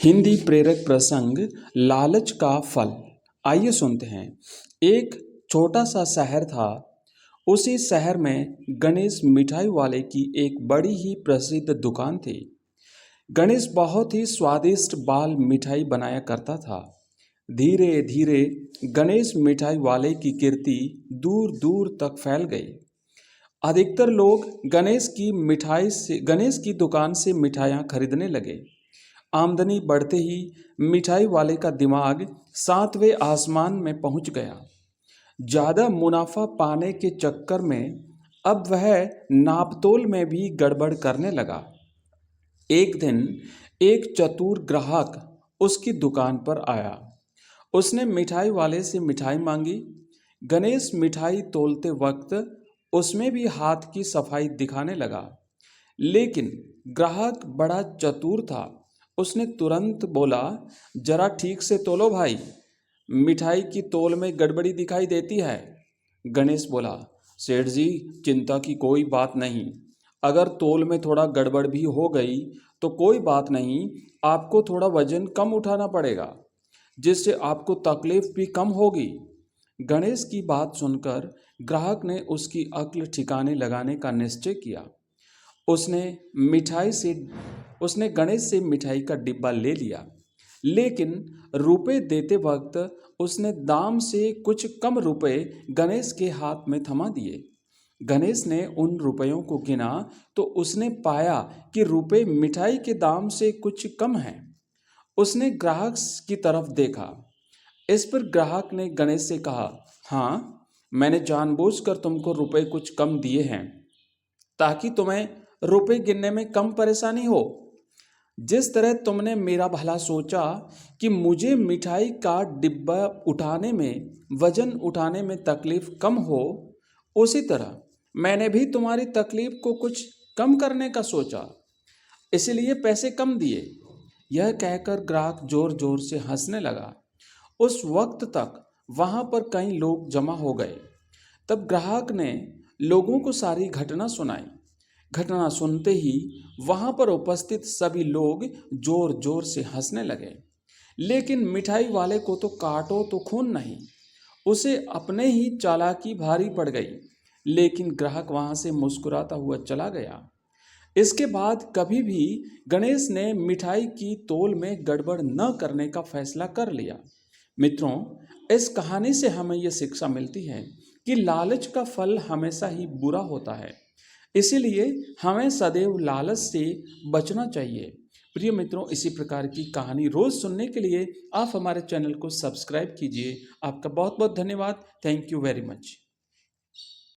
हिंदी प्रेरक प्रसंग लालच का फल। आइए सुनते हैं। एक छोटा सा शहर था। उसी शहर में गणेश मिठाई वाले की एक बड़ी ही प्रसिद्ध दुकान थी। गणेश बहुत ही स्वादिष्ट बाल मिठाई बनाया करता था। धीरे धीरे गणेश मिठाई वाले की कीर्ति दूर दूर तक फैल गई। अधिकतर लोग गणेश की दुकान से मिठाइयाँ खरीदने लगे। आमदनी बढ़ते ही मिठाई वाले का दिमाग सातवें आसमान में पहुंच गया। ज़्यादा मुनाफा पाने के चक्कर में अब वह नापतोल में भी गड़बड़ करने लगा। एक दिन एक चतुर ग्राहक उसकी दुकान पर आया। उसने मिठाई वाले से मिठाई मांगी। गणेश मिठाई तोलते वक्त उसमें भी हाथ की सफाई दिखाने लगा। लेकिन ग्राहक बड़ा चतुर था। उसने तुरंत बोला, जरा ठीक से तोलो भाई, मिठाई की तोल में गड़बड़ी दिखाई देती है। गणेश बोला, सेठ जी चिंता की कोई बात नहीं। अगर तोल में थोड़ा गड़बड़ भी हो गई तो कोई बात नहीं, आपको थोड़ा वजन कम उठाना पड़ेगा, जिससे आपको तकलीफ भी कम होगी। गणेश की बात सुनकर ग्राहक ने उसकी अक्ल ठिकाने लगाने का निश्चय किया। उसने उसने गणेश से मिठाई का डिब्बा ले लिया, लेकिन रुपए देते वक्त उसने दाम से कुछ कम रुपए गणेश के हाथ में थमा दिए। गणेश ने उन रुपयों को गिना तो उसने पाया कि रुपए मिठाई के दाम से कुछ कम हैं। उसने ग्राहक की तरफ देखा। इस पर ग्राहक ने गणेश से कहा, हाँ, मैंने जानबूझकर तुमको रुपए कुछ कम दिए हैं ताकि तुम्हें रुपए गिनने में कम परेशानी हो। जिस तरह तुमने मेरा भला सोचा कि मुझे मिठाई का डिब्बा उठाने में, वजन उठाने में तकलीफ कम हो, उसी तरह मैंने भी तुम्हारी तकलीफ को कुछ कम करने का सोचा, इसलिए पैसे कम दिए। यह कहकर ग्राहक जोर जोर से हंसने लगा। उस वक्त तक वहां पर कई लोग जमा हो गए। तब ग्राहक ने लोगों को सारी घटना सुनाई। घटना सुनते ही वहां पर उपस्थित सभी लोग जोर जोर से हंसने लगे। लेकिन मिठाई वाले को तो काटो तो खून नहीं। उसे अपने ही चालाकी भारी पड़ गई। लेकिन ग्राहक वहां से मुस्कुराता हुआ चला गया। इसके बाद कभी भी गणेश ने मिठाई की तोल में गड़बड़ न करने का फैसला कर लिया। मित्रों, इस कहानी से हमें यह शिक्षा मिलती है कि लालच का फल हमेशा ही बुरा होता है। इसीलिए हमें सदैव लालच से बचना चाहिए। प्रिय मित्रों, इसी प्रकार की कहानी रोज सुनने के लिए आप हमारे चैनल को सब्सक्राइब कीजिए। आपका बहुत बहुत धन्यवाद। Thank you very much.